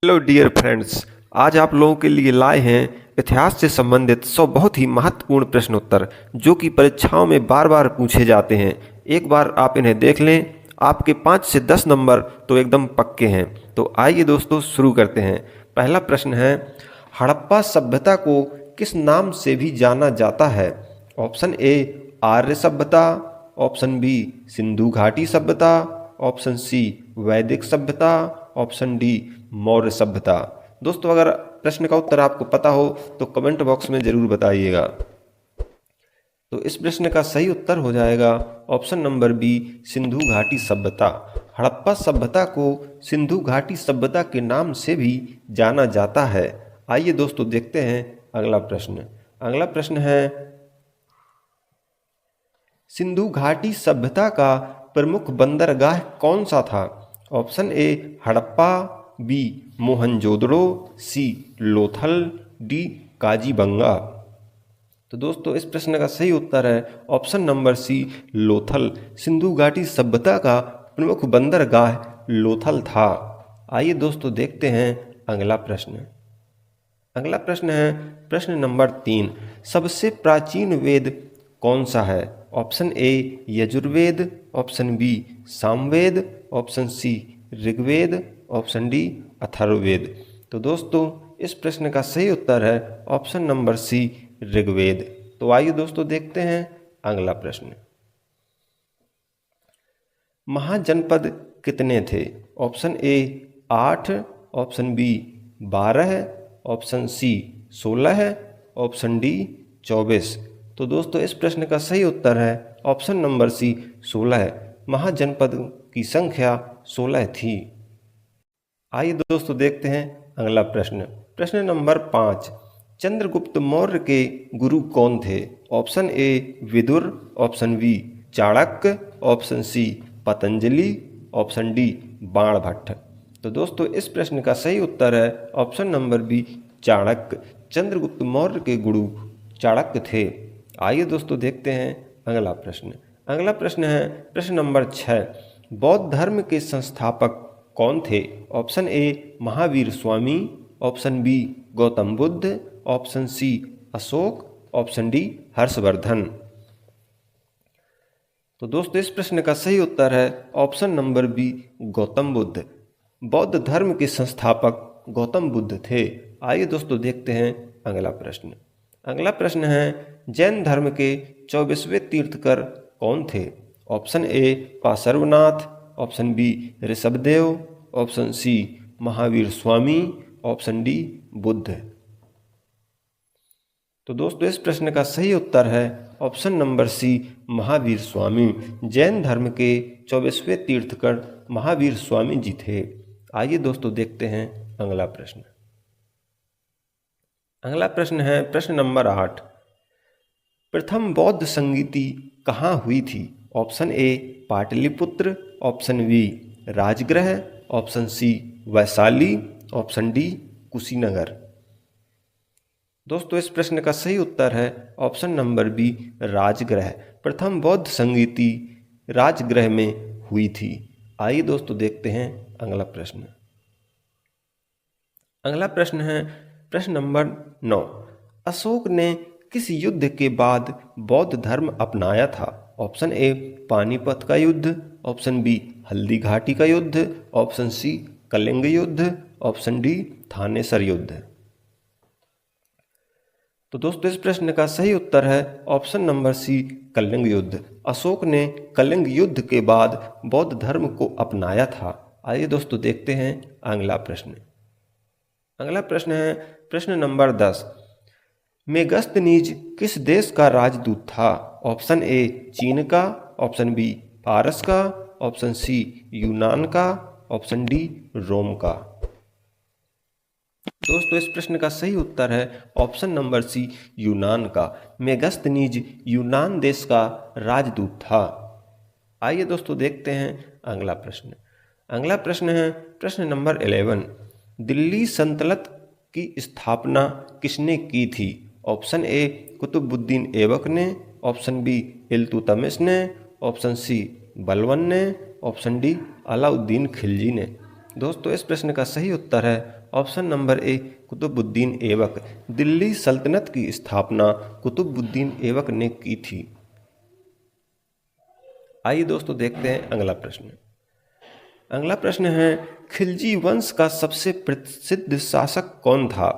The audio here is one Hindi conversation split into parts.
हेलो डियर फ्रेंड्स, आज आप लोगों के लिए लाए हैं इतिहास से संबंधित 100 बहुत ही महत्वपूर्ण प्रश्नोत्तर जो कि परीक्षाओं में बार बार पूछे जाते हैं। एक बार आप इन्हें देख लें, आपके 5 से 10 नंबर तो एकदम पक्के हैं। तो आइए दोस्तों शुरू करते हैं। पहला प्रश्न है, हड़प्पा सभ्यता को किस नाम से भी जाना जाता है? ऑप्शन ए आर्य सभ्यता, ऑप्शन बी सिंधु घाटी सभ्यता, ऑप्शन सी वैदिक सभ्यता, ऑप्शन डी मौर्य सभ्यता। दोस्तों, अगर प्रश्न का उत्तर आपको पता हो तो कमेंट बॉक्स में जरूर बताइएगा। तो इस प्रश्न का सही उत्तर हो जाएगा ऑप्शन नंबर बी सिंधु घाटी सभ्यता। हड़प्पा सभ्यता को सिंधु घाटी सभ्यता के नाम से भी जाना जाता है। आइए दोस्तों देखते हैं अगला प्रश्न। अगला प्रश्न है, सिंधु घाटी सभ्यता का प्रमुख बंदरगाह कौन सा था? Option A Harappa, B Mohenjodaro, C Lothal, D Kalibangan. तो दोस्तों, इस प्रश्न का सही उत्तर है option number C Lothal. Sindhu घाटी सभ्यता का प्रमुख बंदरगाह लोथल था। आइए दोस्तों देखते हैं अगला प्रश्न। अगला प्रश्न है प्रश्न नंबर 3, सबसे प्राचीन वेद कौन सा है? Option A Yajurveda, option B Samaveda, option C Rigveda, option D Atharvaveda. तो दोस्तों, इस प्रश्न का सही उत्तर है ऑप्शन नंबर सी ऋग्वेद। तो आइए दोस्तों देखते हैं अगला प्रश्न। महाजनपद कितने थे? Option A 8, option B 12, option C 16, option D 24। तो दोस्तों, इस प्रश्न का सही उत्तर है ऑप्शन नंबर सी 16। महाजनपद की संख्या 16 थी। आइए दोस्तों देखते हैं अगला प्रश्न। प्रश्न नंबर 5, चंद्रगुप्त मौर्य के गुरु कौन थे? Option A Vidur, option B Chanakya, option C Patanjali, option D Banabhatta. तो दोस्तों, इस प्रश्न का सही उत्तर है option number B Chanakya. Chandragupta Maurya के गुरु चाणक्य थे। आइए दोस्तों देखते हैं अगला प्रश्न। अगला प्रश्न है प्रश्न नंबर 6, बौद्ध धर्म के संस्थापक कौन थे? Option A Mahavir Swami, option B Gautam Buddha, option C Ashok, option D Harshvardhan. तो दोस्तों, इस प्रश्न का सही उत्तर है option number B Gautam Buddha. बौद्ध धर्म के संस्थापक गौतम बुद्ध थे। आइए दोस्तों देखते हैं अगला प्रश्न। अगला प्रश्न है, जैन धर्म के 24वें तीर्थकर कौन थे? Option A Parshvanath, option B Rishabhdev, option C Mahavir Swami, option D Buddha. तो दोस्तों, इस प्रश्न का सही उत्तर है option number C Mahavir Swami. Jain धर्म के 24वें तीर्थकर महावीर स्वामी जी थे। आइए दोस्तों देखते हैं अगला प्रश्न। अगला प्रश्न है प्रश्न नंबर 8, प्रथम बौद्ध संगीति कहाँ हुई थी? Option A Pataliputra, option B Rajgriha, option C Vaishali, option D Kushinagar. दोस्तों, इस प्रश्न का सही उत्तर है ऑप्शन नंबर बी राजगृह। प्रथम बौद्ध संगीति राजगृह में हुई थी। आइए दोस्तों देखते हैं अगला प्रश्न। अगला प्रश्न है प्रश्न नंबर 9, अशोक ने किस युद्ध के बाद बौद्ध धर्म अपनाया था? ऑप्शन ए पानीपत का युद्ध, ऑप्शन बी हल्दी घाटी का युद्ध, ऑप्शन सी कलिंग युद्ध, ऑप्शन डी थानेसर युद्ध। तो दोस्तों, इस प्रश्न का सही उत्तर है ऑप्शन नंबर सी कलिंग युद्ध। अशोक ने कलिंग युद्ध के बाद बौद्ध धर्म को अपनाया था। आइए दोस्तों देखते हैं अगला प्रश्न। अगला प्रश्न है प्रश्न नंबर 10, मेगस्थनीज किस देश का राजदूत था? ऑप्शन ए चीन का, ऑप्शन बी पारस का, ऑप्शन सी यूनान का, ऑप्शन डी रोम का। दोस्तों, इस प्रश्न का सही उत्तर है ऑप्शन नंबर सी यूनान का। मेगस्थनीज यूनान देश का राजदूत था। आइए दोस्तों देखते हैं अगला प्रश्न। अगला प्रश्न है प्रश्न नंबर 11, दिल्ली सल्तनत की स्थापना किसने की थी? ऑप्शन ए कुतुबुद्दीन ऐबक ने, ऑप्शन बी इल्तुतमिश ने, ऑप्शन सी बलबन ने, ऑप्शन डी अलाउद्दीन खिलजी ने। दोस्तों, इस प्रश्न का सही उत्तर है option number A Qutubuddin Aibak. Delhi सल्तनत की स्थापना कुतुबुद्दीन ऐबक ने की थी। आइए दोस्तों देखते हैं अगला प्रश्न। अगला प्रश्न है, खिलजी वंश का सबसे प्रसिद्ध शासक कौन था?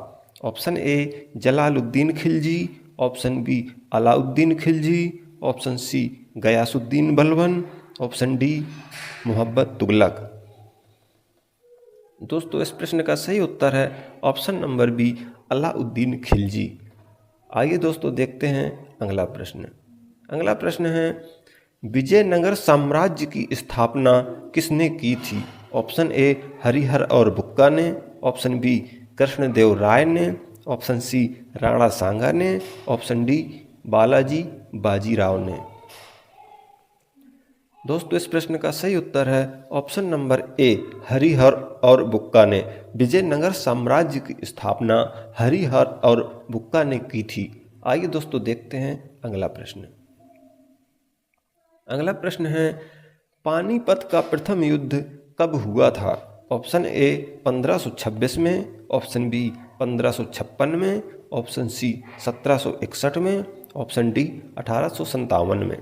Option A Jalaluddin Khilji, option B Alauddin Khilji, option C Ghiyasuddin Balban, option D Mohammad Tughlaq. दोस्तों इस प्रश्न का सही उत्तर है option number B Alauddin Khilji. आइए दोस्तों देखते हैं अगला प्रश्न। अगला प्रश्न है, विजयनगर साम्राज्य की स्थापना किसने की थी? ऑप्शन ए हरिहर और बुक्का ने, ऑप्शन बी कृष्णदेव राय ने, ऑप्शन सी राणा सांगा ने, ऑप्शन डी बालाजी बाजीराव ने। दोस्तों इस प्रश्न का सही उत्तर है ऑप्शन नंबर ए हरिहर और बुक्का ने। विजयनगर साम्राज्य की स्थापना हरिहर और बुक्का ने की थी। आइए दोस्तों देखते हैं अगला प्रश्न। अगला प्रश्न है, पानीपत का प्रथम युद्ध कब हुआ था? ऑप्शन ए 1526 में, ऑप्शन बी 1556 में, ऑप्शन सी 1761 में, ऑप्शन डी 1857 में।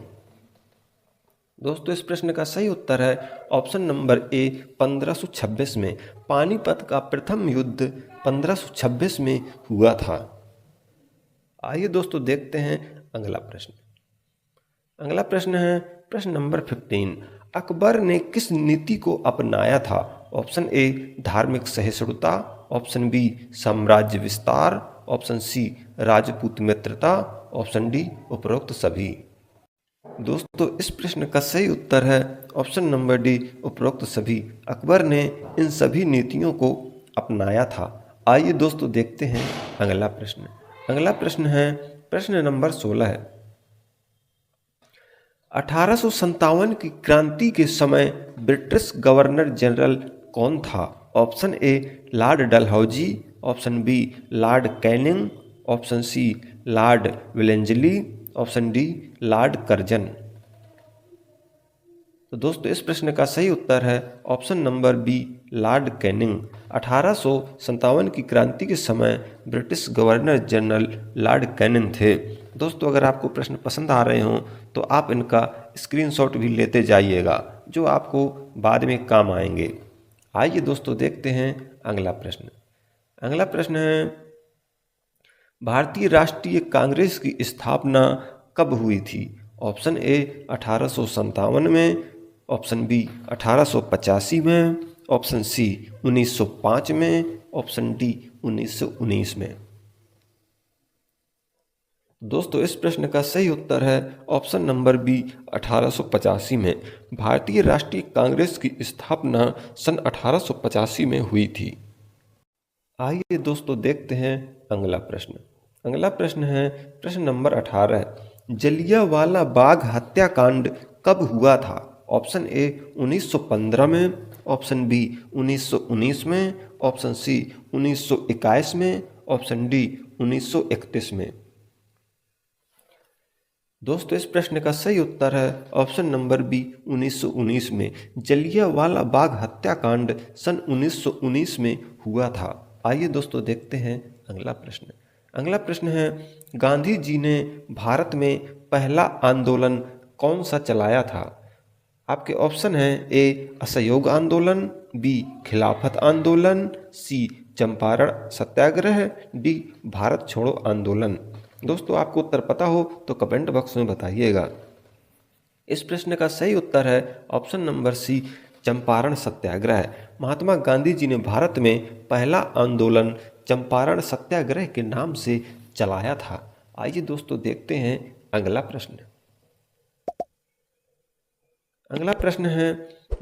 दोस्तों इस प्रश्न का सही उत्तर है ऑप्शन नंबर ए 1526 में। पानीपत का प्रथम युद्ध 1526 में हुआ था। आइए दोस्तों देखते हैं अगला प्रश्न। अगला प्रश्न है प्रश्न नंबर 15। अकबर ने किस नीति को अपनाया था? ऑप्शन ए धार्मिक सहिष्णुता, ऑप्शन बी साम्राज्य विस्तार, ऑप्शन सी राजपूत मित्रता, ऑप्शन डी उपरोक्त सभी। दोस्तों इस प्रश्न का सही उत्तर है ऑप्शन नंबर डी उपरोक्त सभी। अकबर ने इन सभी नीतियों को अपनाया था। आइए दोस्तों देखते हैं अगला प्रश्न। अगला प्रश्न है प्रश्न नंबर 16। 1857 की क्रांति के समय ब्रिटिश गवर्नर जनरल कौन था? Option A lord Dalhousie, option B lord Canning, option C lord Wellesley, option D Lord Curzon. तो दोस्तों इस प्रश्न का सही उत्तर है option number B lord Canning. 1857 की क्रांति के समय British governor general lord Canning थे। दोस्तों अगर आपको प्रश्न पसंद आ रहे हों तो आप इनका स्क्रीनशॉट भी लेते जाइएगा, जो आपको बाद में काम आएंगे। आइए दोस्तों देखते हैं अगला प्रश्न। अगला प्रश्न है, भारतीय राष्ट्रीय कांग्रेस की स्थापना कब हुई थी? ऑप्शन ए 1857 में, ऑप्शन बी 1885 में, ऑप्शन सी 1905 में, ऑप्शन डी 1919 में। दोस्तों इस प्रश्न का सही उत्तर है ऑप्शन नंबर बी 1885 में। भारतीय राष्ट्रीय कांग्रेस की स्थापना सन 1885 में हुई थी। आइए दोस्तों देखते हैं अगला प्रश्न। अगला प्रश्न है प्रश्न नंबर 18। जलियांवाला बाग हत्याकांड कब हुआ था? ऑप्शन ए 1915 में, ऑप्शन बी 1919 में, ऑप्शन सी 1921 में, ऑप्शन डी 1931 में। दोस्तों इस प्रश्न का सही उत्तर है ऑप्शन नंबर बी 1919 में। जलियांवाला बाग हत्याकांड सन 1919 में हुआ था। आइए दोस्तों देखते हैं अगला प्रश्न। अगला प्रश्न है, गांधी जी ने भारत में पहला आंदोलन कौन सा चलाया था? आपके ऑप्शन हैं ए असहयोग आंदोलन, बी खिलाफत आंदोलन, सी चंपारण सत्याग्रह, डी भारत छोड़ो आंदोलन। दोस्तों आपको उत्तर पता हो तो कमेंट बॉक्स में बताइएगा। इस प्रश्न का सही उत्तर है ऑप्शन नंबर सी चंपारण सत्याग्रह। महात्मा गांधी जी ने भारत में पहला आंदोलन चंपारण सत्याग्रह के नाम से चलाया था। आइए दोस्तों देखते हैं अगला प्रश्न। अगला प्रश्न है,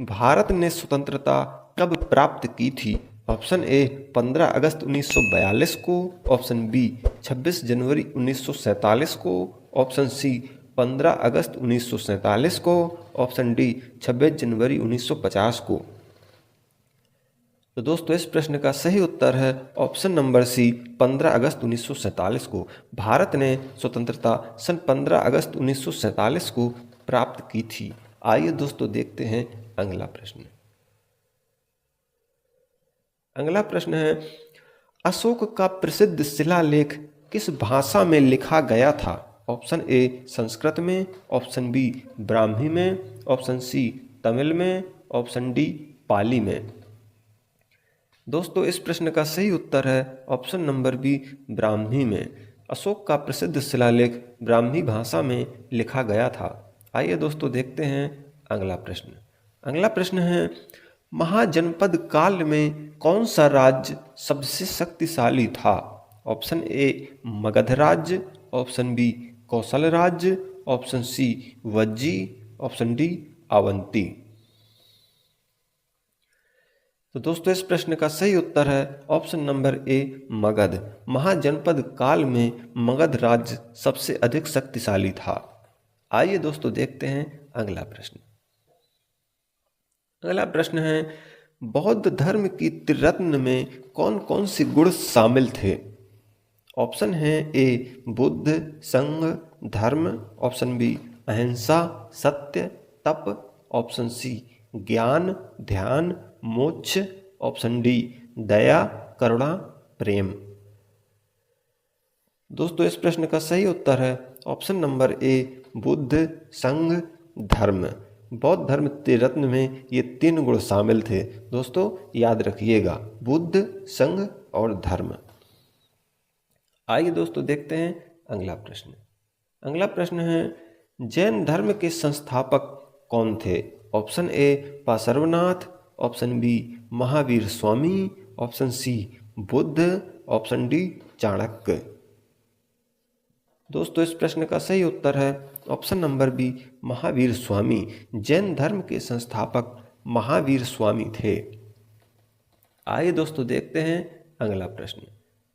भारत ने स्वतंत्रता कब प्राप्त की थी? ऑप्शन ए 15 अगस्त 1942 को, ऑप्शन बी 26 जनवरी 1947 को, ऑप्शन सी 15 अगस्त 1947 को, ऑप्शन डी 26 जनवरी 1950 को। तो दोस्तों इस प्रश्न का सही उत्तर है ऑप्शन नंबर सी 15 अगस्त 1947 को। भारत ने स्वतंत्रता सन 15 अगस्त 1947 को प्राप्त की थी। आइए दोस्तों देखते हैं अगला प्रश्न। अगला प्रश्न है, अशोक का प्रसिद्ध शिलालेख किस भाषा में लिखा गया था? ऑप्शन ए संस्कृत में, ऑप्शन बी ब्राह्मी में, ऑप्शन सी तमिल में, ऑप्शन डी पाली में। दोस्तों इस प्रश्न का सही उत्तर है ऑप्शन नंबर बी ब्राह्मी में। अशोक का प्रसिद्ध शिलालेख ब्राह्मी भाषा में लिखा गया था। आइए दोस्तों देखते हैं अगला प्रश्न। अगला प्रश्न है, महाजनपद काल में कौन सा राज्य सबसे शक्तिशाली था? ऑप्शन ए मगध राज्य, ऑप्शन बी कौशल राज्य, option C Vajji, option D Avanti. तो दोस्तों इस प्रश्न का सही उत्तर है ऑप्शन नंबर ए मगध। महाजनपद काल में मगध राज्य सबसे अधिक शक्तिशाली था। आइए दोस्तों देखते हैं अगला प्रश्न। अगला प्रश्न है, बौद्ध धर्म की त्रिरत्न में कौन कौन से गुण शामिल थे? ऑप्शन है ए बुद्ध, संघ, धर्म, ऑप्शन बी अहिंसा, सत्य, तप, ऑप्शन सी ज्ञान, ध्यान, मोक्ष, ऑप्शन डी दया, करुणा, प्रेम। दोस्तों इस प्रश्न का सही उत्तर है ऑप्शन नंबर ए बुद्ध, संघ, धर्म। बौद्ध धर्म त्रिरत्न में ये 3 गुण शामिल थे। दोस्तों याद रखिएगा, बुद्ध, संघ और धर्म। आइए दोस्तों देखते हैं अगला प्रश्न। अगला प्रश्न है, जैन धर्म के संस्थापक कौन थे? Option A Parshvanath, option B Mahavir Swami, option C Buddha, option D Chanakya. दोस्तों इस प्रश्न का सही उत्तर है option number B Mahavir Swami. Jain धर्म के संस्थापक महावीर स्वामी थे। आइए दोस्तों देखते हैं अगला प्रश्न।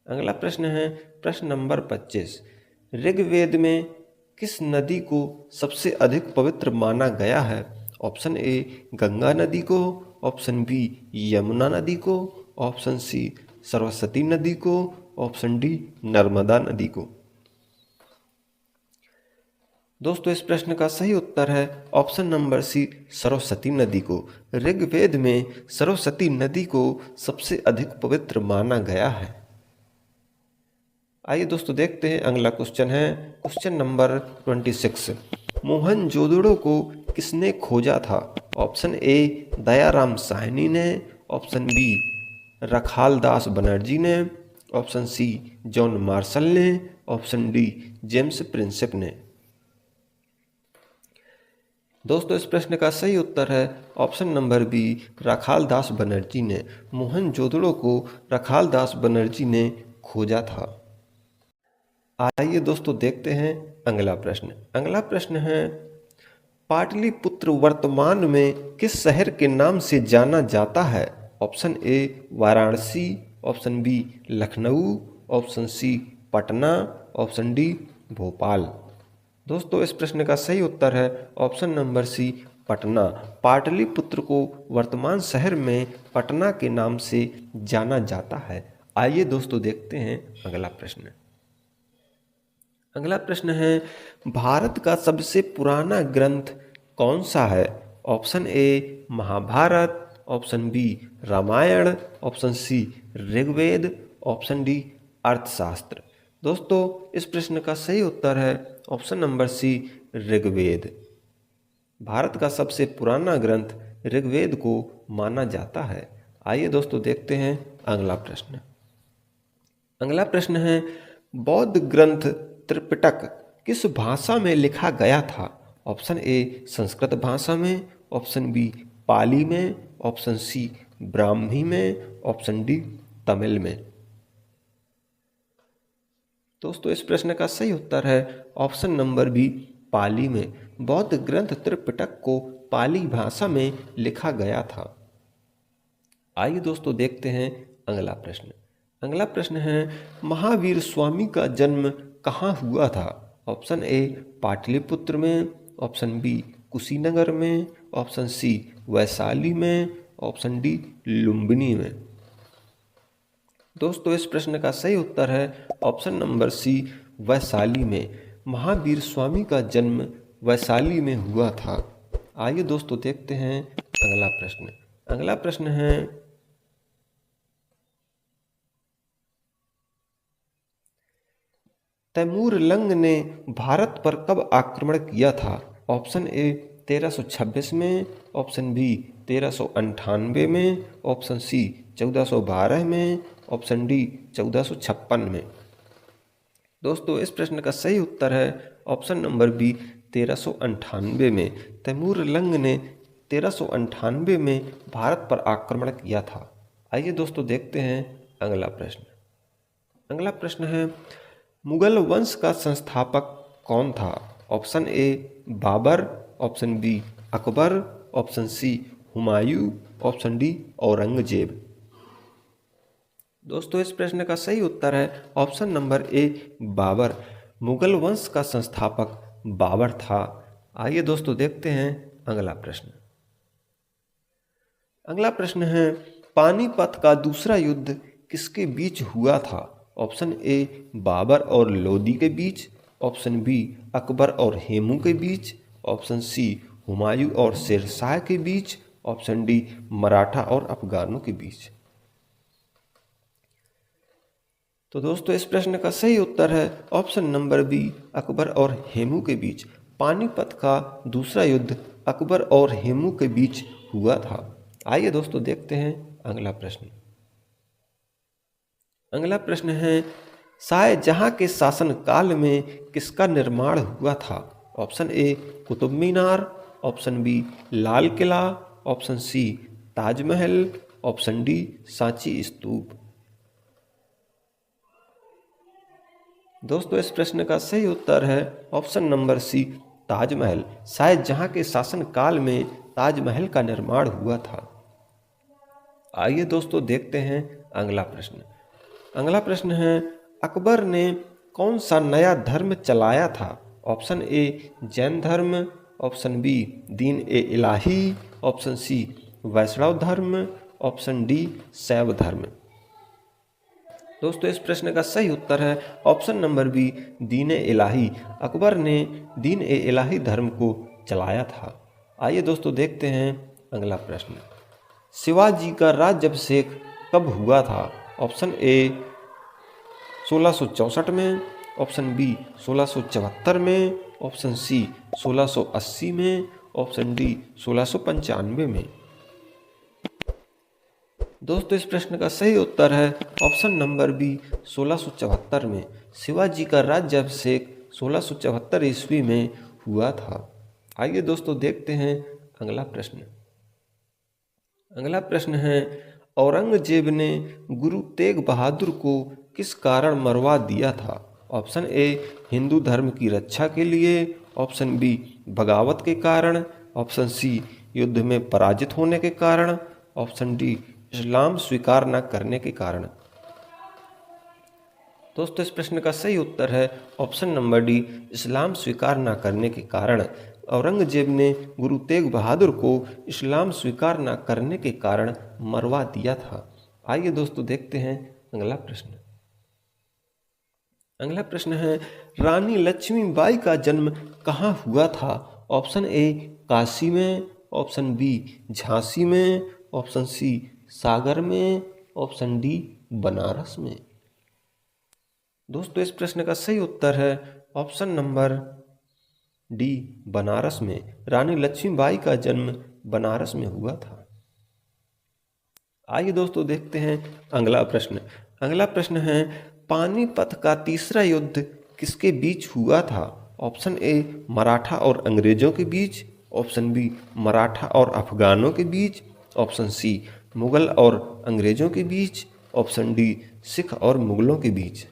अगला प्रश्न है प्रश्न नंबर 25। ऋग्वेद में किस नदी को सबसे अधिक पवित्र माना गया है? ऑप्शन ए गंगा नदी को, ऑप्शन बी यमुना नदी को, ऑप्शन सी सरस्वती नदी को, ऑप्शन डी नर्मदा नदी को। दोस्तों इस प्रश्न का सही उत्तर है ऑप्शन नंबर सी सरस्वती नदी को। ऋग्वेद में सरस्वती नदी को सबसे अधिक पवित्र माना गया है। आइए दोस्तों देखते हैं अगला क्वेश्चन है क्वेश्चन नंबर 26। मोहनजोदड़ो को किसने खोजा था? ऑप्शन ए दयाराम साहनी ने, ऑप्शन बी रखालदास बनर्जी ने, ऑप्शन सी जॉन मार्शल ने, ऑप्शन डी जेम्स प्रिंसेप ने। दोस्तों इस प्रश्न का सही उत्तर है option number B Rakhaldas Banerjee ने। मोहनजोदड़ो को रखालदास बनर्जी ने खोजा था। आइए दोस्तों देखते हैं अगला प्रश्न। अगला प्रश्न है, पाटलिपुत्र वर्तमान में किस शहर के नाम से जाना जाता है? Option A Varanasi, option B Lucknow, option C Patna, option D Bhopal. दोस्तों इस प्रश्न का सही उत्तर है option number C Patna. Pataliputra को वर्तमान शहर में पटना के नाम से जाना जाता है। आइए दोस्तों देखते हैं अगला प्रश्न। अगला प्रश्न है, भारत का सबसे पुराना ग्रंथ कौन सा है? Option A Mahabharata, option B Ramayana, option C Rigveda, option D Arthashastra. दोस्तों इस प्रश्न का सही उत्तर है option number C Rigveda. Bharat का सबसे पुराना ग्रंथ ऋग्वेद को माना जाता है। आइए दोस्तों देखते हैं अगला प्रश्न। अगला प्रश्न है, बौद्ध ग्रंथ त्रिपिटक किस भाषा में लिखा गया था? ऑप्शन ए संस्कृत भाषा में, ऑप्शन बी पाली में, ऑप्शन सी ब्राह्मी में, ऑप्शन डी तमिल में। दोस्तों इस प्रश्न का सही उत्तर है ऑप्शन नंबर बी पाली में। बौद्ध ग्रंथ त्रिपिटक को पाली भाषा में लिखा गया था। आइए दोस्तों देखते हैं अगला प्रश्न। अगला प्रश्न है, महावीर स्वामी का जन्म कहाँ हुआ था? ऑप्शन ए पाटलिपुत्र में, ऑप्शन बी कुशीनगर में, ऑप्शन सी वैशाली में, ऑप्शन डी लुम्बिनी में। दोस्तों इस प्रश्न का सही उत्तर है ऑप्शन नंबर सी वैशाली में। महावीर स्वामी का जन्म वैशाली में हुआ था। आइए दोस्तों देखते हैं अगला प्रश्न। अगला प्रश्न है, तैमूर लंग ने भारत पर कब आक्रमण किया था? ऑप्शन ए 1326 में, ऑप्शन बी 1398 में, ऑप्शन सी 1412 में, ऑप्शन डी 1456 में। दोस्तों इस प्रश्न का सही उत्तर है ऑप्शन नंबर बी 1398 में। तैमूर लंग ने 1398 में भारत पर आक्रमण किया था। आइए दोस्तों देखते हैं अगला प्रश्न। अगला प्रश्न है, मुगल वंश का संस्थापक कौन था? Option A Babur, option B Akbar, option C Humayun, option D Aurangzeb. दोस्तों इस प्रश्न का सही उत्तर है option number A Babur. Mughal वंश का संस्थापक बाबर था। आइए दोस्तों देखते हैं अगला प्रश्न। अगला प्रश्न है, पानीपत का दूसरा युद्ध किसके बीच हुआ था? ऑप्शन ए बाबर और लोदी के बीच, ऑप्शन बी अकबर और हेमू के बीच, ऑप्शन सी हुमायूं और शेरशाह के बीच, ऑप्शन डी मराठा और अफगानों के बीच। तो दोस्तों इस प्रश्न का सही उत्तर है ऑप्शन नंबर बी अकबर और हेमू के बीच। पानीपत का दूसरा युद्ध अकबर और हेमू के बीच हुआ था। आइए दोस्तों देखते हैं अगला प्रश्न। अगला प्रश्न है, शाहजहां के शासनकाल में किसका निर्माण हुआ था? Option A Qutub Minar, option B Lal Qila, option C Taj Mahal, option D Sanchi Stupa. दोस्तों इस प्रश्न का सही उत्तर है option number C Taj Mahal. Shah Jahan के शासनकाल में ताजमहल का निर्माण हुआ था। आइए दोस्तों देखते हैं अगला प्रश्न। अगला प्रश्न है, अकबर ने कौन सा नया धर्म चलाया था? ऑप्शन ए जैन धर्म, ऑप्शन बी दीन ए इलाही, ऑप्शन सी वैष्णव धर्म, ऑप्शन डी शैव धर्म। दोस्तों इस प्रश्न का सही उत्तर है ऑप्शन नंबर बी दीन ए इलाही। अकबर ने दीन ए इलाही धर्म को चलाया था। आइए दोस्तों देखते हैं अगला प्रश्न। शिवाजी का राज्याभिषेक कब हुआ था? ऑप्शन ए 1664 में, ऑप्शन बी 1674 में, ऑप्शन सी 1680 में, ऑप्शन डी 1695 में। दोस्तों इस प्रश्न का सही उत्तर है ऑप्शन नंबर बी 1674 में। शिवाजी का राज्याभिषेक 1674 ईस्वी में हुआ था। आइए दोस्तों देखते हैं अगला प्रश्न। अगला प्रश्न है, औरंगजेब ने गुरु तेग बहादुर को किस कारण मरवा दिया था? ऑप्शन ए हिंदू धर्म की रक्षा के लिए, ऑप्शन बी बगावत के कारण, ऑप्शन सी युद्ध में पराजित होने के कारण, ऑप्शन डी इस्लाम स्वीकार न करने के कारण। दोस्तों इस प्रश्न का सही उत्तर है ऑप्शन नंबर डी इस्लाम स्वीकार न करने के कारण। औरंगजेब ने गुरु तेग बहादुर को इस्लाम स्वीकार न करने के कारण मरवा दिया था। आइए दोस्तों देखते हैं अगला प्रश्न। अगला प्रश्न है, रानी लक्ष्मीबाई का जन्म कहाँ हुआ था? ऑप्शन ए काशी में, ऑप्शन बी झांसी में, ऑप्शन सी सागर में, ऑप्शन डी बनारस में। दोस्तों इस प्रश्न का सही उत्तर है ऑप्शन नंबर डी बनारस में। रानी लक्ष्मीबाई का जन्म बनारस में हुआ था। आइए दोस्तों देखते हैं अगला प्रश्न। अगला प्रश्न है, पानीपत का तीसरा युद्ध किसके बीच हुआ था? ऑप्शन ए मराठा और अंग्रेजों के बीच, ऑप्शन बी मराठा और अफगानों के बीच, ऑप्शन सी मुगल और अंग्रेजों के बीच, ऑप्शन डी सिख और मुगलों के बीच।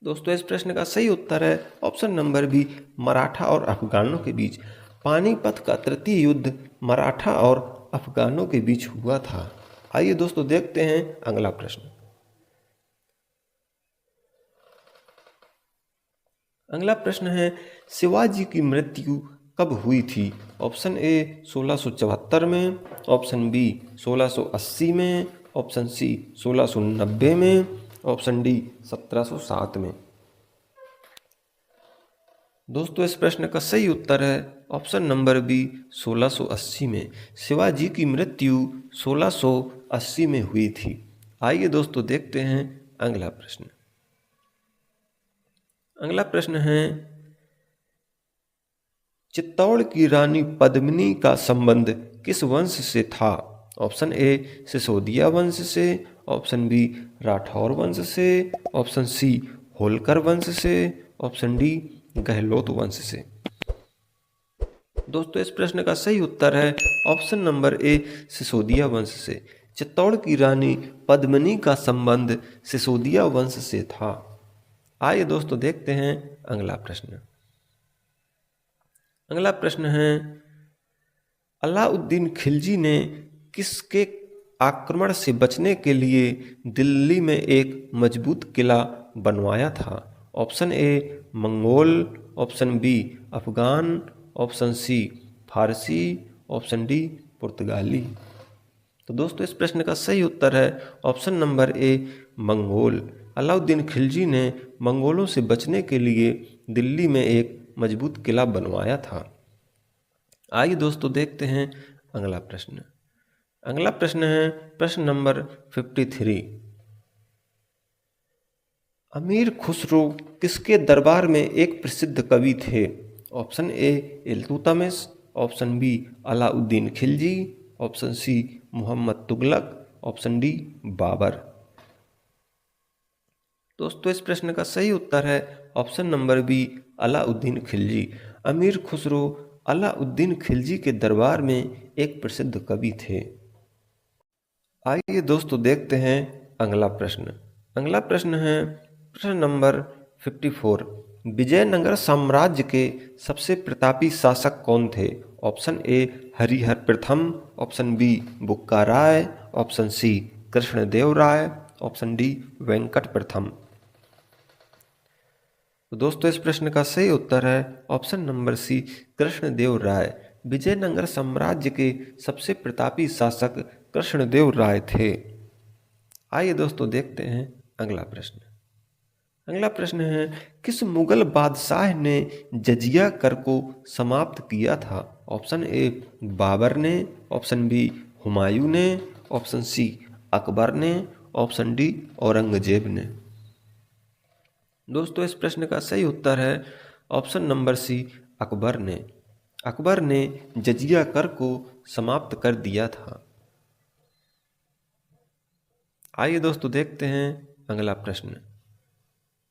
दोस्तों इस प्रश्न का सही उत्तर है ऑप्शन नंबर बी मराठा और अफगानों के बीच। पानीपत का तृतीय युद्ध मराठा और अफगानों के बीच हुआ था। आइए दोस्तों देखते हैं अगला प्रश्न। अगला प्रश्न है, शिवाजी की मृत्यु कब हुई थी? ऑप्शन ए 1674 में, ऑप्शन बी 1680 में, ऑप्शन सी 1690 में, ऑप्शन डी 1707 में। दोस्तों इस प्रश्न का सही उत्तर है ऑप्शन नंबर बी 1680 में। शिवाजी की मृत्यु 1680 में हुई थी। आइए दोस्तों देखते हैं अगला प्रश्न। अगला प्रश्न है, चित्तौड़ की रानी पद्मिनी का संबंध किस वंश से था? ऑप्शन ए सिसोदिया वंश से, ऑप्शन बी राठौर वंश से, ऑप्शन सी होलकर वंश से, ऑप्शन डी गहलोत वंश से। दोस्तों इस प्रश्न का सही उत्तर है ऑप्शन नंबर ए सिसोदिया वंश से। चित्तौड़ की रानी पद्मिनी का संबंध सिसोदिया वंश से था। आइए दोस्तों देखते हैं अगला प्रश्न। अगला प्रश्न है, अलाउद्दीन खिलजी ने किसके आक्रमण से बचने के लिए दिल्ली में एक मजबूत किला बनवाया था? Option A Mongol, option B Afghan, option C फारसी, ऑप्शन डी पुर्तगाली। तो दोस्तों इस प्रश्न का सही उत्तर है option number A Mongol. Alauddin Khilji ने मंगोलों से बचने के लिए दिल्ली में एक मजबूत किला बनवाया था। आइए दोस्तों देखते हैं अगला प्रश्न। अगला प्रश्न है प्रश्न नंबर 53। अमीर खुसरो किसके दरबार में एक प्रसिद्ध कवि थे? Option A Iltutmish, option B Alauddin Khilji, option C Mohammad Tughlaq, option D Babur. दोस्तों इस प्रश्न का सही उत्तर है option number B Alauddin Khilji. Amir Khusro Alauddin Khilji के दरबार में एक प्रसिद्ध कवि थे। आइए दोस्तों देखते हैं अगला प्रश्न। अगला प्रश्न है प्रश्न नंबर 54। विजयनगर साम्राज्य के सबसे प्रतापी शासक कौन थे? ऑप्शन ए हरिहर प्रथम, ऑप्शन बी बुक्का राय, ऑप्शन सी कृष्णदेव राय, ऑप्शन डी वेंकट प्रथम। तो दोस्तों इस प्रश्न का सही उत्तर है ऑप्शन नंबर सी कृष्णदेव राय। विजयनगर साम्राज्य के सबसे प्रतापी शासक कृष्णदेव राय थे। आइए दोस्तों देखते हैं अगला प्रश्न। अगला प्रश्न है, किस मुगल बादशाह ने जजिया कर को समाप्त किया था? ऑप्शन ए बाबर ने, ऑप्शन बी हुमायूं ने, ऑप्शन सी अकबर ने, ऑप्शन डी औरंगजेब ने। दोस्तों इस प्रश्न का सही उत्तर है ऑप्शन नंबर सी अकबर ने। अकबर ने जजिया कर को समाप्त कर दिया था। आइए दोस्तों देखते हैं अगला प्रश्न।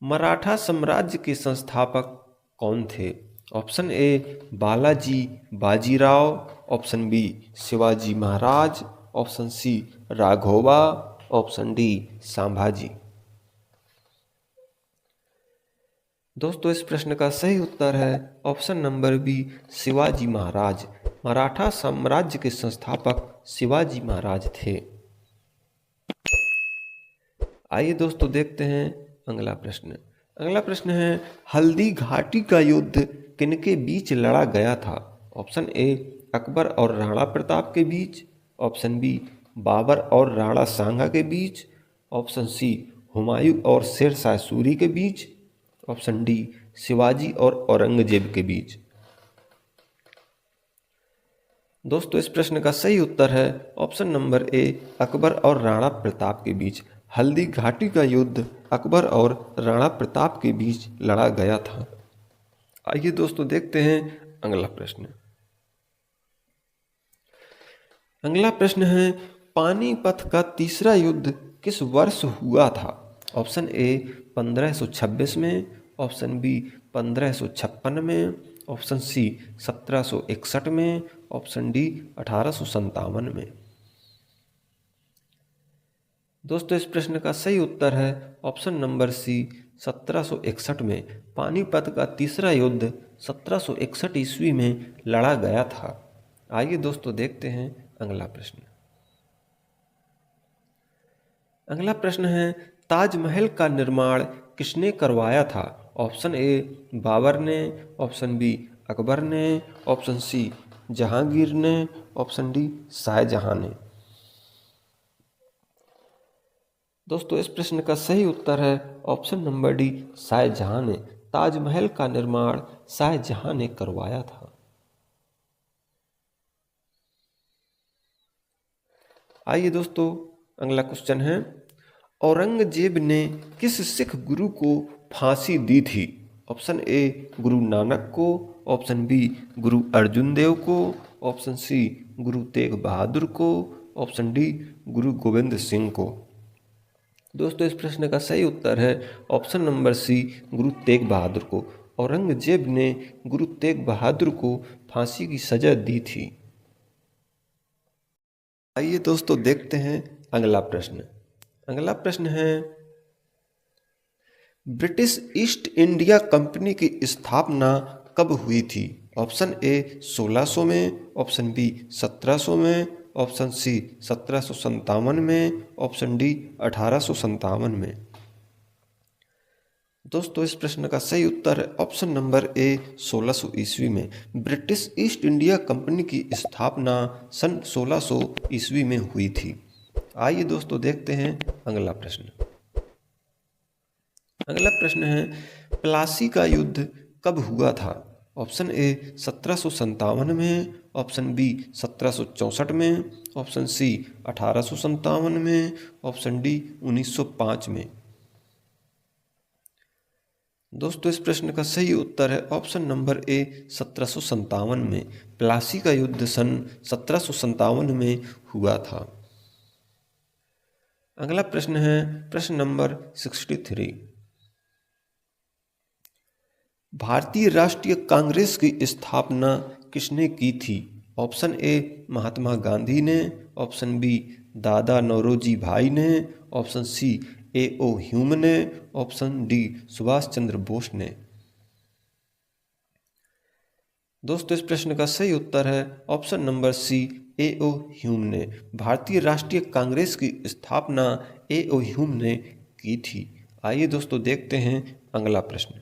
मराठा साम्राज्य के संस्थापक कौन थे? Option A Balaji Bajirao, option B Shivaji Maharaj, option C Raghoba, option D Sambhaji. दोस्तों इस प्रश्न का सही उत्तर है option number B Shivaji Maharaj. Maratha साम्राज्य के संस्थापक शिवाजी महाराज थे। आइए दोस्तों देखते हैं अगला प्रश्न। अगला प्रश्न है, हल्दी घाटी का युद्ध किनके बीच लड़ा गया था? ऑप्शन ए अकबर और राणा प्रताप के बीच, ऑप्शन बी बाबर और राणा सांगा के बीच, ऑप्शन सी हुमायूं और शेरशाह सूरी के बीच, ऑप्शन डी शिवाजी और औरंगजेब के बीच। दोस्तों इस प्रश्न का सही उत्तर है ऑप्शन नंबर ए अकबर और राणा प्रताप के बीच। हल्दी घाटी का युद्ध अकबर और राणा प्रताप के बीच लड़ा गया था। आइए दोस्तों देखते हैं अगला प्रश्न। अगला प्रश्न है, पानीपत का तीसरा युद्ध किस वर्ष हुआ था? ऑप्शन ए 1526 में, ऑप्शन बी 1556 में, ऑप्शन सी 1761 में, ऑप्शन डी 1857 में। दोस्तों इस प्रश्न का सही उत्तर है ऑप्शन नंबर सी 1761 में। पानीपत का तीसरा युद्ध 1761 ईस्वी में लड़ा गया था। आइए दोस्तों देखते हैं अगला प्रश्न। अगला प्रश्न है, ताजमहल का निर्माण किसने करवाया था? ऑप्शन ए बाबर ने, ऑप्शन बी अकबर ने, ऑप्शन सी जहांगीर ने, ऑप्शन डी शाहजहां ने। दोस्तों इस प्रश्न का सही उत्तर है ऑप्शन नंबर डी शाहजहां ने। ताजमहल का निर्माण शाहजहां ने करवाया था। आइए दोस्तों अगला क्वेश्चन है, औरंगजेब ने किस सिख गुरु को फांसी दी थी? ऑप्शन ए गुरु नानक को, ऑप्शन बी गुरु अर्जुन देव को, ऑप्शन सी गुरु तेग बहादुर को, ऑप्शन डी गुरु गोविंद सिंह को। दोस्तों इस प्रश्न का सही उत्तर है ऑप्शन नंबर सी गुरु तेग बहादुर को। औरंगजेब ने गुरु तेग बहादुर को फांसी की सजा दी थी। आइए दोस्तों देखते हैं अगला प्रश्न। अगला प्रश्न है, ब्रिटिश ईस्ट इंडिया कंपनी की स्थापना कब हुई थी? ऑप्शन ए 1600 में, ऑप्शन बी 1700 में, ऑप्शन सी 1757 में, ऑप्शन डी 1857 में। दोस्तों इस प्रश्न का सही उत्तर है ऑप्शन नंबर ए 1600 ईस्वी में। ब्रिटिश ईस्ट इंडिया कंपनी की स्थापना सन 1600 ईस्वी में हुई थी। आइए दोस्तों देखते हैं अगला प्रश्न। अगला प्रश्न है, प्लासी का युद्ध कब हुआ था? ऑप्शन ए 1757 में, ऑप्शन बी 1764 में, ऑप्शन सी 1857 में, ऑप्शन डी 1905 में। दोस्तों इस प्रश्न का सही उत्तर है ऑप्शन नंबर ए 1757 में। प्लासी का युद्ध सन 1757 में हुआ था। अगला प्रश्न है प्रश्न नंबर 63। भारतीय राष्ट्रीय कांग्रेस की स्थापना किसने की थी? ऑप्शन ए महात्मा गांधी ने, ऑप्शन बी दादा नौरोजी भाई ने, ऑप्शन सी A.O. ह्यूम ने, ऑप्शन डी सुभाष चंद्र बोस ने। दोस्तों इस प्रश्न का सही उत्तर है ऑप्शन नंबर सी A.O. ह्यूम ने। भारतीय राष्ट्रीय कांग्रेस की स्थापना A.O. ह्यूम ने की थी। आइए दोस्तों देखते हैं अगला प्रश्न।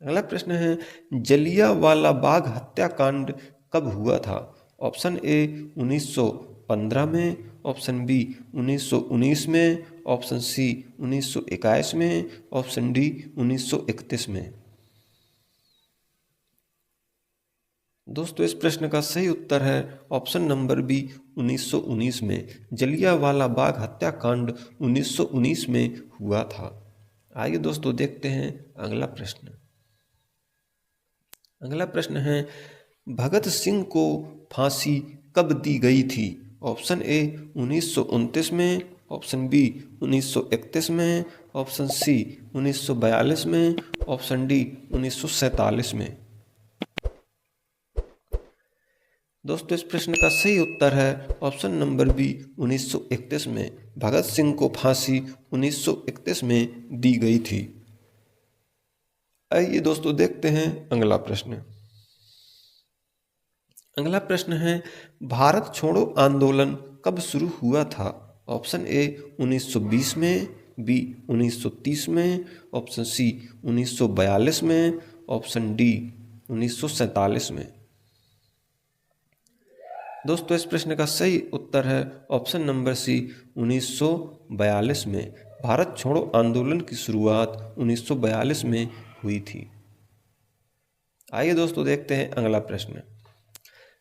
अगला प्रश्न है, जलियांवाला बाग हत्याकांड कब हुआ था? ऑप्शन ए 1915 में, ऑप्शन बी 1919 में, ऑप्शन सी 1921 में, ऑप्शन डी 1931 में। दोस्तों इस प्रश्न का सही उत्तर है ऑप्शन नंबर बी 1919 में। जलियांवाला बाग हत्याकांड 1919 में हुआ था। आइए दोस्तों देखते हैं अगला प्रश्न। अगला प्रश्न है, भगत सिंह को फांसी कब दी गई थी? ऑप्शन ए 1929 में, ऑप्शन बी 1931 में, ऑप्शन सी 1942 में, ऑप्शन डी 1947 में। दोस्तों इस प्रश्न का सही उत्तर है ऑप्शन नंबर बी 1931 में। भगत सिंह को फांसी 1931 में दी गई थी। आइए दोस्तों देखते हैं अगला प्रश्न। अगला प्रश्न है, भारत छोड़ो आंदोलन कब शुरू हुआ था? ऑप्शन ए 1920 में, बी 1930 में, ऑप्शन सी 1942 में, ऑप्शन डी 1947 में। दोस्तों इस प्रश्न का सही उत्तर है ऑप्शन नंबर सी 1942 में। भारत छोड़ो आंदोलन की शुरुआत 1942 में हुई थी। आइए दोस्तों देखते हैं अगला प्रश्न।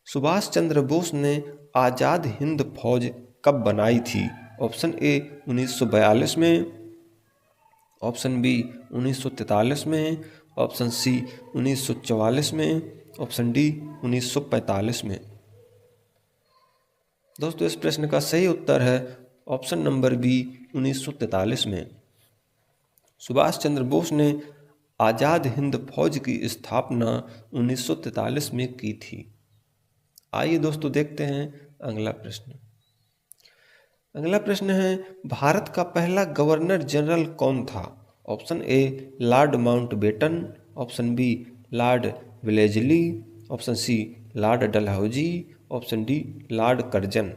सुभाष चंद्र बोस ने आज़ाद हिंद फौज कब बनाई थी? ऑप्शन ए 1942 में, ऑप्शन बी 1943 में, ऑप्शन सी 1944 में, ऑप्शन डी 1945 में। दोस्तों इस प्रश्न का सही उत्तर है ऑप्शन नंबर बी 1943 में। सुभाष चंद्र बोस ने आज़ाद हिंद फौज की स्थापना 1943 में की थी। आइए दोस्तों देखते हैं अगला प्रश्न। अगला प्रश्न है, भारत का पहला गवर्नर जनरल कौन था? Option A Lord Mountbatten, option B Lord Wellesley, option C Lord Dalhousie, option D Lord Curzon.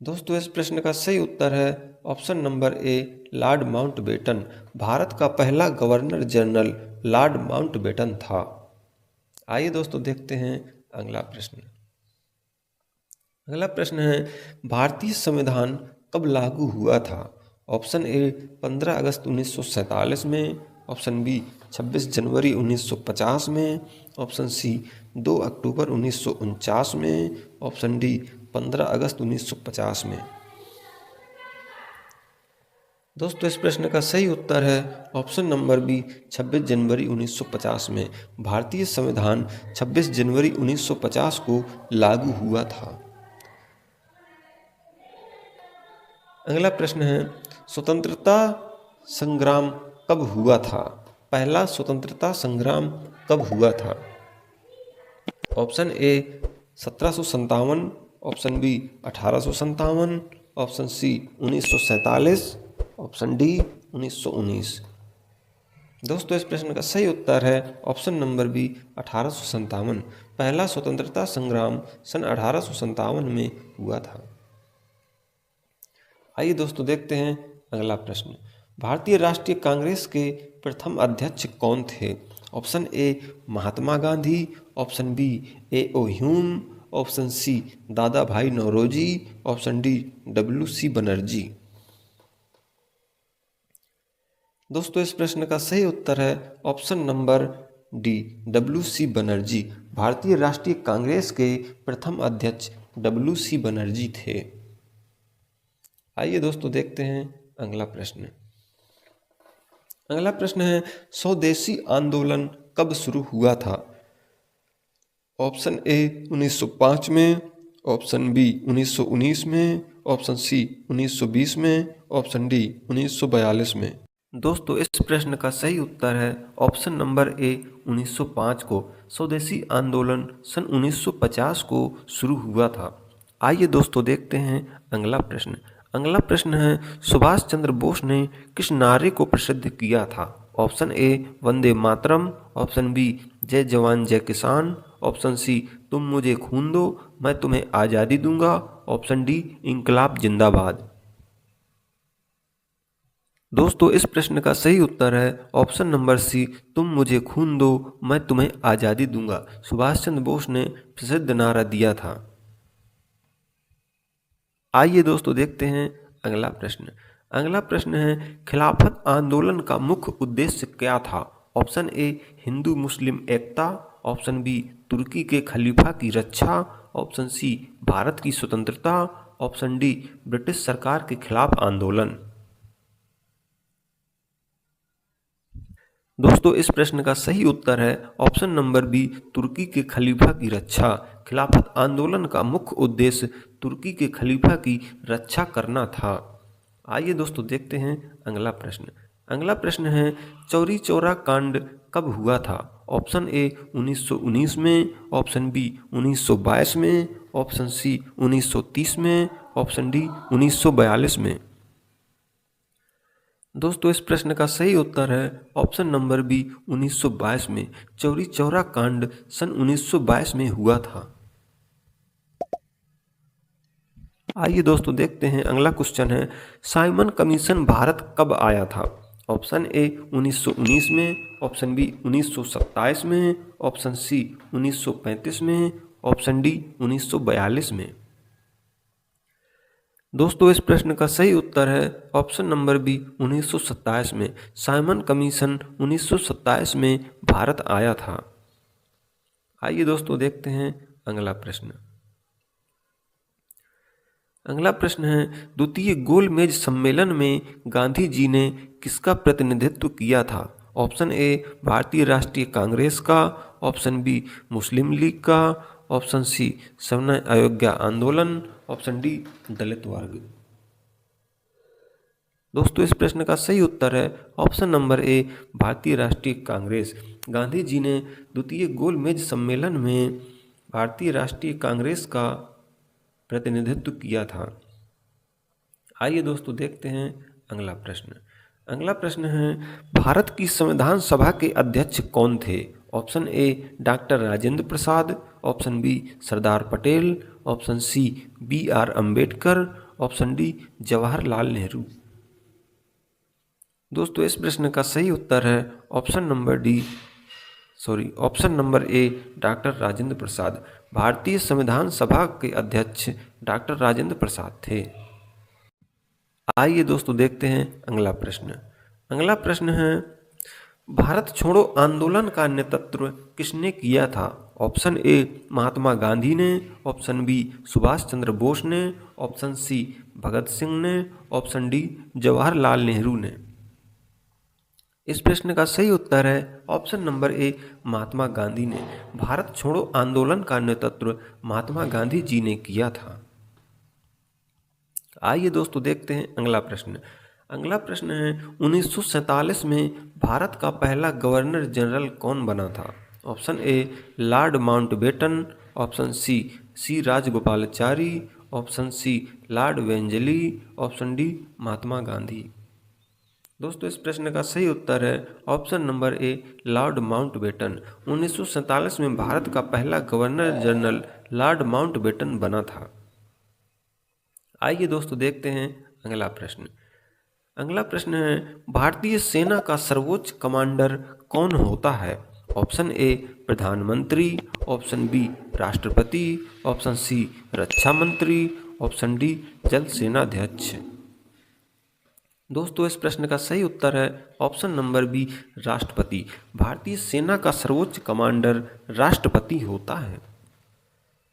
दोस्तों इस प्रश्न का सही उत्तर है option number A Lord Mountbatten. Bharat का पहला गवर्नर जनरल लॉर्ड माउंटबेटन था। आइए दोस्तों देखते हैं अगला प्रश्न। अगला प्रश्न है, भारतीय संविधान कब लागू हुआ था? ऑप्शन ए 15 अगस्त 1947 में, ऑप्शन बी 26 जनवरी 1950 में, ऑप्शन सी 2 अक्टूबर 1949 में, ऑप्शन डी 15 अगस्त 1950 में। दोस्तों इस प्रश्न का सही उत्तर है ऑप्शन नंबर बी 26 जनवरी 1950 में। भारतीय संविधान 26 जनवरी 1950 को लागू हुआ था। अगला प्रश्न है स्वतंत्रता संग्राम कब हुआ था? पहला स्वतंत्रता संग्राम कब हुआ था? Option A 1757, option B 1857, option C 1947, option D 1919। दोस्तों इस प्रश्न का सही उत्तर है ऑप्शन नंबर बी 1857। पहला स्वतंत्रता संग्राम सन 1857 में हुआ था। आइए दोस्तों देखते हैं अगला प्रश्न। भारतीय राष्ट्रीय कांग्रेस के प्रथम अध्यक्ष कौन थे? Option A Mahatma Gandhi, option B A O. Hume, option C Dadabhai Naoroji, option D W.C. Banerjee. दोस्तों इस प्रश्न का सही उत्तर है option number D W.C. Banerjee. भारतीय राष्ट्रीय कांग्रेस के प्रथम अध्यक्ष W.C. बनर्जी थे। आइए दोस्तों देखते हैं अगला प्रश्न। अगला प्रश्न है स्वदेशी आंदोलन कब शुरू हुआ था? ऑप्शन ए 1905 में, ऑप्शन बी 1919 में, ऑप्शन सी 1920 में, ऑप्शन डी 1942 में। दोस्तों इस प्रश्न का सही उत्तर है ऑप्शन नंबर ए 1905 को। स्वदेशी आंदोलन सन 1950 को शुरू हुआ था। आइए दोस्तों देखते हैं अगला प्रश्न। अगला प्रश्न है सुभाष चंद्र बोस ने किस नारे को प्रसिद्ध किया था? Option A Vande Mataram, option B Jai Jawan जय किसान, ऑप्शन सी तुम मुझे खून दो मैं तुम्हें आज़ादी दूंगा, ऑप्शन डी इंकलाब जिंदाबाद। दोस्तों इस प्रश्न का सही उत्तर है ऑप्शन नंबर सी तुम मुझे खून दो मैं तुम्हें आज़ादी दूंगा। सुभाष चंद्र बोस ने प्रसिद्ध नारा दिया था। आइए दोस्तों देखते हैं अगला प्रश्न। अगला प्रश्न है खिलाफत आंदोलन का मुख्य उद्देश्य क्या था? ऑप्शन ए हिंदू मुस्लिम एकता, ऑप्शन बी तुर्की के खलीफा की रक्षा, ऑप्शन सी भारत की स्वतंत्रता, ऑप्शन डी ब्रिटिश सरकार के खिलाफ आंदोलन। दोस्तों इस प्रश्न का सही उत्तर है ऑप्शन नंबर बी तुर्की के खलीफा की रक्षा। खिलाफत आंदोलन का मुख्य उद्देश्य तुर्की के खलीफा की रक्षा करना था। आइए दोस्तों देखते हैं अगला प्रश्न। अगला प्रश्न है चौरी चौरा कांड कब हुआ था? ऑप्शन ए 1919 में, ऑप्शन बी 1922 में, ऑप्शन सी 1930 में, ऑप्शन डी 1942 में। दोस्तों इस प्रश्न का सही उत्तर है ऑप्शन नंबर बी 1922 में। चौरी चौरा कांड सन 1922 में हुआ था। आइए दोस्तों देखते हैं अगला क्वेश्चन है साइमन कमीशन भारत कब आया था? ऑप्शन ए 1919 में, ऑप्शन बी 1927 में, ऑप्शन सी 1935 में, ऑप्शन डी 1942 में। दोस्तों इस प्रश्न का सही उत्तर है ऑप्शन नंबर बी 1927 में। साइमन कमीशन 1927 में भारत आया था। आइए दोस्तों देखते हैं अगला प्रश्न। अगला प्रश्न है द्वितीय गोलमेज सम्मेलन में गांधी जी ने किसका प्रतिनिधित्व किया था? ऑप्शन ए भारतीय राष्ट्रीय कांग्रेस का, ऑप्शन बी मुस्लिम लीग का, ऑप्शन सी सवर्ण अयोग्या आंदोलन, ऑप्शन डी दलित वर्ग। दोस्तों इस प्रश्न का सही उत्तर है ऑप्शन नंबर ए भारतीय राष्ट्रीय कांग्रेस। गांधी जी ने द्वितीय गोलमेज सम्मेलन में भारतीय राष्ट्रीय कांग्रेस का प्रतिनिधित्व किया था। आइए दोस्तों देखते हैं अगला प्रश्न। अगला प्रश्न है भारत की संविधान सभा के अध्यक्ष कौन थे? Option A doctor Rajendra Prasad, option B Sardar Patel, option C B.R. Ambedkar, option D Jawaharlal Nehru. दोस्तों इस प्रश्न का सही उत्तर है option number A doctor Rajendra Prasad. भारतीय संविधान सभा के अध्यक्ष डॉक्टर राजेंद्र प्रसाद थे। आइए दोस्तों देखते हैं अगला प्रश्न। अगला प्रश्न है भारत छोड़ो आंदोलन का नेतृत्व किसने किया था? ऑप्शन ए महात्मा गांधी ने, ऑप्शन बी सुभाष चंद्र बोस ने, ऑप्शन सी भगत सिंह ने, ऑप्शन डी जवाहरलाल नेहरू ने। इस प्रश्न का सही उत्तर है ऑप्शन नंबर ए महात्मा गांधी ने। भारत छोड़ो आंदोलन का नेतृत्व महात्मा गांधी जी ने किया था। आइए दोस्तों देखते हैं अगला प्रश्न। अगला प्रश्न है 1947 में भारत का पहला गवर्नर जनरल कौन बना था? Option A Lord Mountbatten, option C Rajagopalachari, option C lord Wellesley, option D Mahatma Gandhi. दोस्तों इस प्रश्न का सही उत्तर है option number A Lord Mountbatten. 1947 में भारत का पहला गवर्नर जनरल लॉर्ड माउंटबेटन बना था। आइए दोस्तों देखते हैं अगला प्रश्न। अगला प्रश्न है भारतीय सेना का सर्वोच्च कमांडर कौन होता है? ऑप्शन ए प्रधानमंत्री, ऑप्शन बी राष्ट्रपति, ऑप्शन सी रक्षा मंत्री, ऑप्शन डी जल सेनाध्यक्ष। दोस्तों इस प्रश्न का सही उत्तर है ऑप्शन नंबर बी राष्ट्रपति। भारतीय सेना का सर्वोच्च कमांडर राष्ट्रपति होता है।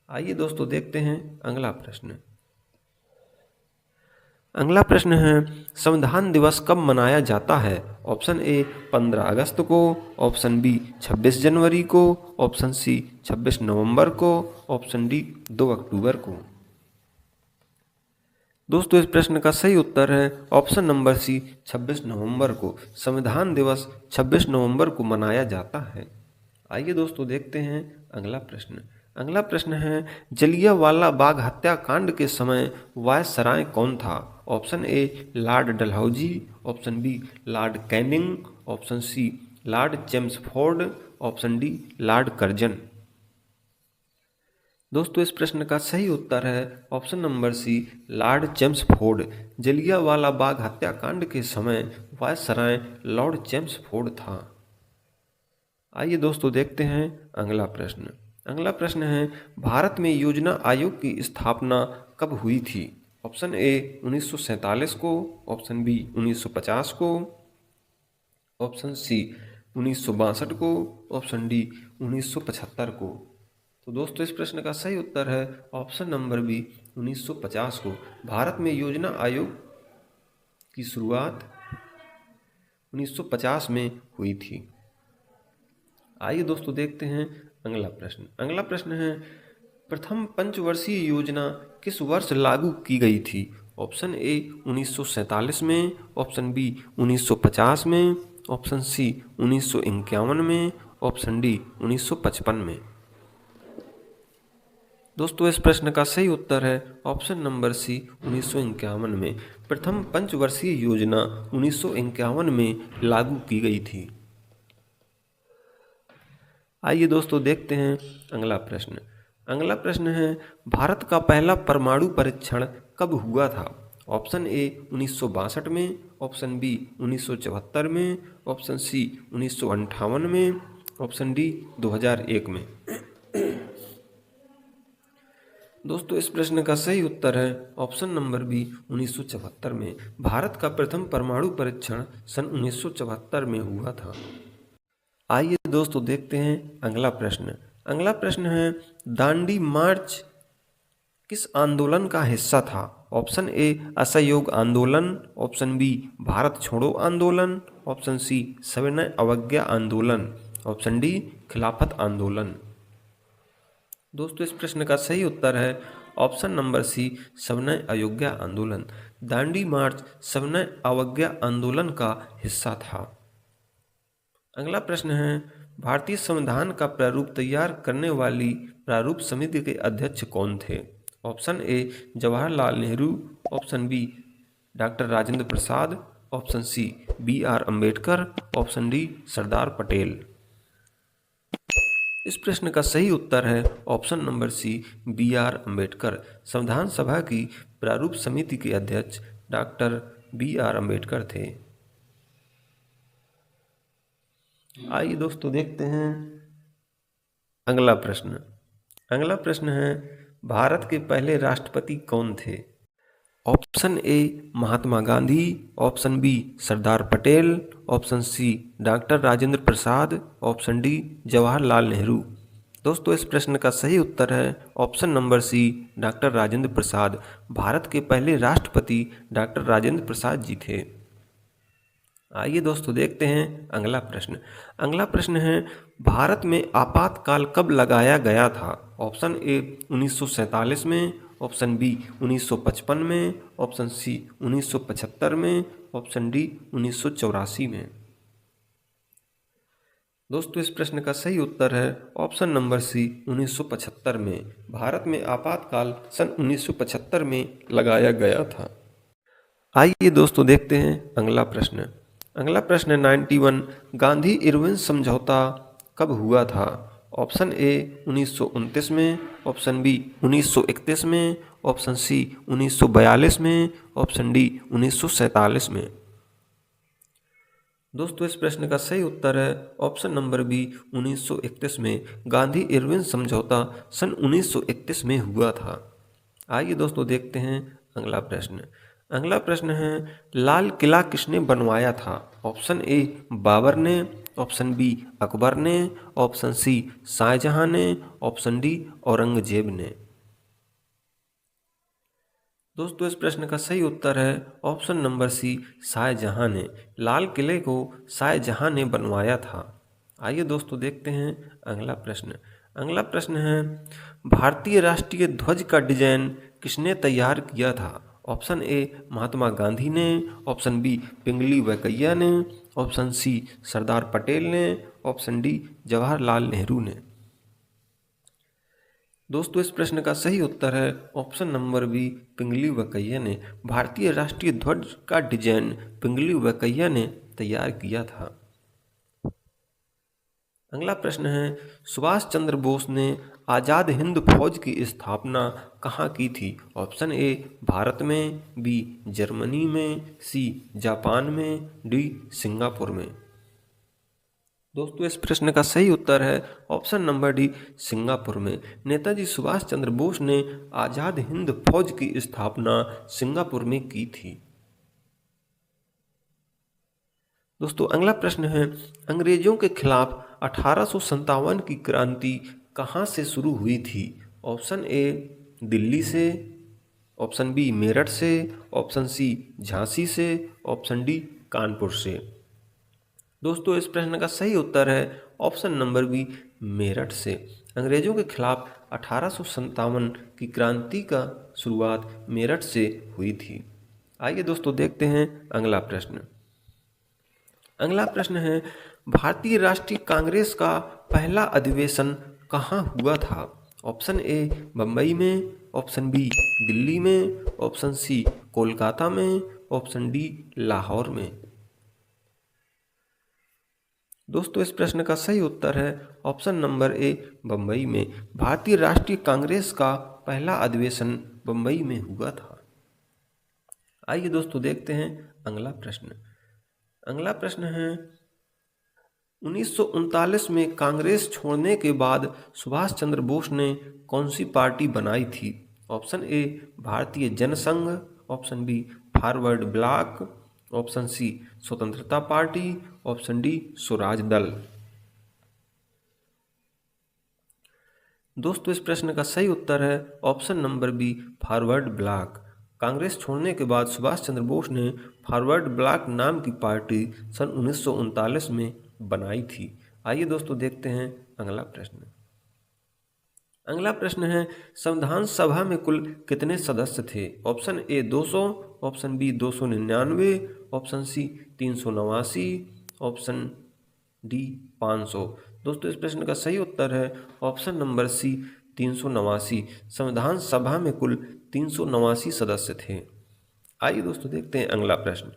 आइए दोस्तों देखते हैं अगला प्रश्न। अगला प्रश्न है संविधान दिवस कब मनाया जाता है? ऑप्शन ए 15 अगस्त को, ऑप्शन बी 26 जनवरी को, ऑप्शन सी 26 नवंबर को, ऑप्शन डी 2 अक्टूबर को। दोस्तों इस प्रश्न का सही उत्तर है ऑप्शन नंबर सी 26 नवंबर को। संविधान दिवस 26 नवंबर को मनाया जाता है। आइए दोस्तों देखते हैं अगला प्रश्न। अगला प्रश्न है जलियांवाला बाग हत्याकांड के समय वायसराय कौन था? Option A lord Dalhousie, option B lord Canning, option C lord Chelmsford, option D Lord Curzon. दोस्तों इस प्रश्न का सही उत्तर है option number C lord Chelmsford. Jallianwala Bagh हत्याकांड के समय वायसराय लॉर्ड चेम्सफोर्ड था। आइए दोस्तों देखते हैं अगला प्रश्न। अगला प्रश्न है भारत में योजना आयोग की स्थापना कब हुई थी? ऑप्शन ए 1947 को, ऑप्शन बी 1950 को, ऑप्शन सी 1962 को, ऑप्शन डी 1975 को। तो दोस्तों इस प्रश्न का सही उत्तर है ऑप्शन नंबर बी 1950 को। भारत में योजना आयोग की शुरुआत 1950 में हुई थी। आइए दोस्तों देखते हैं अगला प्रश्न। अगला प्रश्न है प्रथम पंचवर्षीय योजना किस वर्ष लागू की गई थी? ऑप्शन ए 1947 में, ऑप्शन बी 1950 में, ऑप्शन सी 1951 में, ऑप्शन डी 1955 में। दोस्तों इस प्रश्न का सही उत्तर है ऑप्शन नंबर सी 1951 में। प्रथम पंचवर्षीय योजना 1951 में लागू की गई थी। आइए दोस्तों देखते हैं अगला प्रश्न। अगला प्रश्न है भारत का पहला परमाणु परीक्षण कब हुआ था? ऑप्शन ए 1962 में, ऑप्शन बी 1974 में, ऑप्शन सी 1958 में, ऑप्शन डी 2001 में। दोस्तों इस प्रश्न का सही उत्तर है ऑप्शन नंबर बी 1974 में। भारत का प्रथम परमाणु परीक्षण सन 1974 में हुआ था। आइए दोस्तों देखते हैं अगला प्रश्न। अगला प्रश्न है दांडी मार्च किस आंदोलन का हिस्सा था? ऑप्शन ए असहयोग आंदोलन, ऑप्शन बी भारत छोड़ो आंदोलन, ऑप्शन सी सविनय अवज्ञा आंदोलन, ऑप्शन डी खिलाफत आंदोलन। दोस्तों इस प्रश्न का सही उत्तर है ऑप्शन नंबर सी सविनय अवज्ञा आंदोलन। दांडी मार्च सविनय अवज्ञा आंदोलन का हिस्सा था। अगला प्रश्न है भारतीय संविधान का प्रारूप तैयार करने वाली प्रारूप समिति के अध्यक्ष कौन थे? Option A Jawaharlal Nehru, option B doctor Rajendra Prasad, option C BR Ambedkar, option D Sardar Patel. इस प्रश्न का सही उत्तर है option number C BR Ambedkar. संविधान सभा की प्रारूप समिति के अध्यक्ष डॉक्टर BR अम्बेडकर थे। आइए दोस्तों देखते हैं अगला प्रश्न। अगला प्रश्न है भारत के पहले राष्ट्रपति कौन थे? Option A Mahatma Gandhi, option B Sardar Patel, option C doctor Rajendra Prasad, option D Jawaharlal Nehru. दोस्तों इस प्रश्न का सही उत्तर है option number C, doctor Rajendra Prasad. Bharat के पहले राष्ट्रपति डॉक्टर राजेंद्र प्रसाद जी थे। आइए दोस्तों देखते हैं अगला प्रश्न। अगला प्रश्न है, भारत में आपातकाल कब लगाया गया था? ऑप्शन ए 1947 में, ऑप्शन बी 1955 में, ऑप्शन सी 1975 में, ऑप्शन डी 1984 में। दोस्तों इस प्रश्न का सही उत्तर है ऑप्शन नंबर सी 1975 में। भारत में आपातकाल सन 1975 में लगाया गया था। आइए दोस्तों देखते हैं अगला प्रश्न। अगला प्रश्न है 91, गांधी इरविन समझौता कब हुआ था? ऑप्शन ए 1929 में, ऑप्शन बी 1931 में, ऑप्शन सी 1942 में, ऑप्शन डी 1947 में। दोस्तों इस प्रश्न का सही उत्तर है ऑप्शन नंबर बी 1931 में। गांधी इरविन समझौता सन 1931 में हुआ था। आइए दोस्तों देखते हैं अगला प्रश्न। अगला प्रश्न है, लाल किला किसने बनवाया था? ऑप्शन ए बाबर ने, ऑप्शन बी अकबर ने, ऑप्शन सी शाहजहां ने, ऑप्शन डी औरंगजेब ने। दोस्तों इस प्रश्न का सही उत्तर है ऑप्शन नंबर सी शाहजहां ने। लाल किले को शाहजहां ने बनवाया था। आइए दोस्तों देखते हैं अगला प्रश्न। अगला प्रश्न है, भारतीय राष्ट्रीय ध्वज का डिजाइन किसने तैयार किया था? ऑप्शन ए महात्मा गांधी ने, ऑप्शन बी पिंगली वेंकैया ने, ऑप्शन सी सरदार पटेल ने, ऑप्शन डी जवाहरलाल नेहरू ने। दोस्तों इस प्रश्न का सही उत्तर है ऑप्शन नंबर बी पिंगली वेंकैया ने। भारतीय राष्ट्रीय ध्वज का डिजाइन पिंगली वेंकैया ने तैयार किया था। अगला प्रश्न है, सुभाष चंद्र बोस ने आज़ाद हिंद फौज की स्थापना कहाँ की थी? ऑप्शन ए भारत में, बी जर्मनी में, सी जापान में, डी सिंगापुर में। दोस्तों इस प्रश्न का सही उत्तर है ऑप्शन नंबर डी सिंगापुर में। नेताजी सुभाष चंद्र बोस ने आज़ाद हिंद फौज की स्थापना सिंगापुर में की थी। दोस्तों अगला प्रश्न है, अंग्रेजों के खिलाफ 1857 की क्रांति कहाँ से शुरू हुई थी? ऑप्शन ए दिल्ली से, ऑप्शन बी मेरठ से, ऑप्शन सी झांसी से, ऑप्शन डी कानपुर से। दोस्तों इस प्रश्न का सही उत्तर है ऑप्शन नंबर बी मेरठ से। अंग्रेजों के खिलाफ 1857 की क्रांति का शुरुआत मेरठ से हुई थी। आइए दोस्तों देखते हैं अगला प्रश्न। अगला प्रश्न है, भारतीय राष्ट्रीय कांग्रेस का पहला अधिवेशन कहाँ हुआ था? ऑप्शन ए बम्बई में, ऑप्शन बी दिल्ली में, ऑप्शन सी कोलकाता में, ऑप्शन डी लाहौर में। दोस्तों इस प्रश्न का सही उत्तर है ऑप्शन नंबर ए बम्बई में। भारतीय राष्ट्रीय कांग्रेस का पहला अधिवेशन बम्बई में हुआ था। आइए दोस्तों देखते हैं अगला प्रश्न। अगला प्रश्न है, 1939 में कांग्रेस छोड़ने के बाद सुभाष चंद्र बोस ने कौन सी पार्टी बनाई थी? Option A Bharatiya Jana Sangh, option B Forward Bloc, option C Swatantra Party, option D Swaraj दल। दोस्तों इस प्रश्न का सही उत्तर है option number B Forward Bloc. Congress छोड़ने के बाद सुभाष चंद्र बोस ने फॉरवर्ड ब्लॉक नाम की पार्टी सन 1939 में बनाई थी। आइए दोस्तों देखते हैं अगला प्रश्न। अगला प्रश्न है, संविधान सभा में कुल कितने सदस्य थे? Option A 200, option B 299, option C 389, option D 500। दोस्तों इस प्रश्न का सही उत्तर है ऑप्शन नंबर सी 389। संविधान सभा में कुल 389 सदस्य थे। आइए दोस्तों देखते हैं अगला प्रश्न।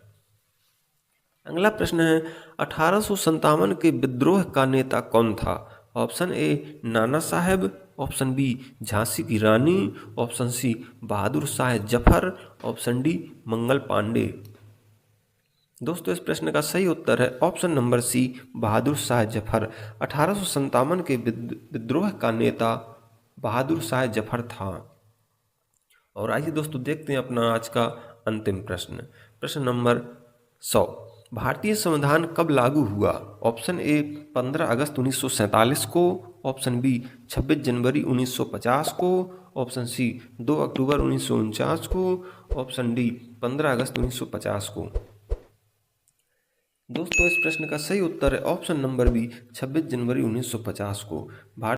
अगला प्रश्न है, 1857 के विद्रोह का नेता कौन था? ऑप्शन ए नाना साहेब, ऑप्शन बी झांसी की रानी, option C Bahadur Shah Zafar, option D Mangal Pandey. दोस्तों इस प्रश्न का सही उत्तर है ऑप्शन नंबर सी बहादुर शाह जफर। 1857 के विद्रोह का नेता बहादुर शाह जफर था। और आइए दोस्तों देखते हैं अपना आज का अंतिम प्रश्न। प्रश्न नंबर 100, भारतीय संविधान कब लागू हुआ? ऑप्शन ए 15 अगस्त 1947 को, ऑप्शन बी 26 जनवरी 1950 को, ऑप्शन सी 2 अक्टूबर 1949 को, ऑप्शन डी 15 अगस्त 1950 को। दोस्तों इस प्रश्न का सही उत्तर है ऑप्शन नंबर बी 26 जनवरी 1950 को। भारत